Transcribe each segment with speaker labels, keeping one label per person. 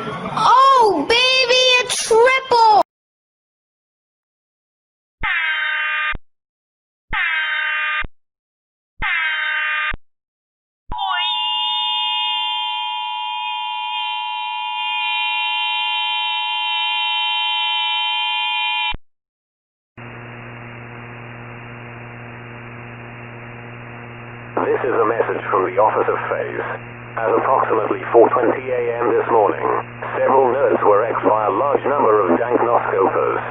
Speaker 1: Oh, baby, a triple!
Speaker 2: This is a message from the Office of Phase. At approximately 4:20 a.m. this morning, several nerds were X'd by a large number of Dank Noscopers.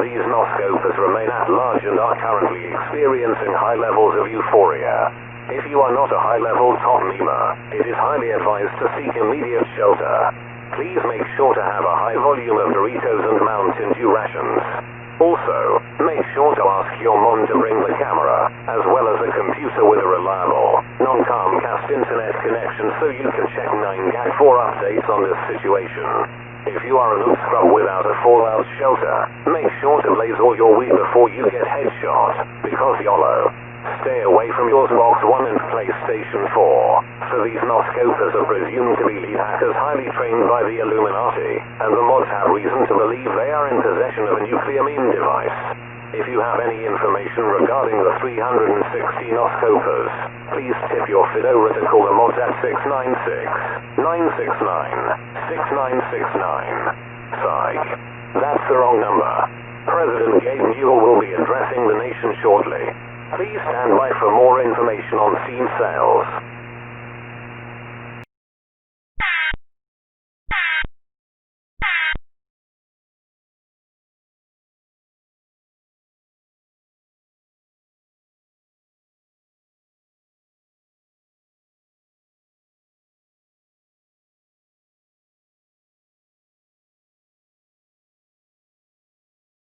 Speaker 2: These Noscopers remain at large and are currently experiencing high levels of euphoria. If you are not a high-level top memer, it is highly advised to seek immediate shelter. Please make sure to have a high volume of Doritos and Mountain Dew rations. Also, make sure to ask your mom to bring the camera, as well as a computer with a reliable, non-Comcast internet connection so you can check 9gag for updates on this situation. If you are a noob scrub without a fallout shelter, make sure to blaze all your weed before you get headshot, because YOLO. Stay away from your Xbox One and PlayStation 4, for these Noscopers are presumed to be lead hackers highly trained by the Illuminati, and the mods have reason to believe they are in possession of a nuclear meme device. If you have any information regarding the 360 Noscopers, please tip your Fedora to call the mods at 696-969-6969. Psych. That's the wrong number. President Gabe Newell will be addressing the nation shortly. Please stand by for more information on theme sales.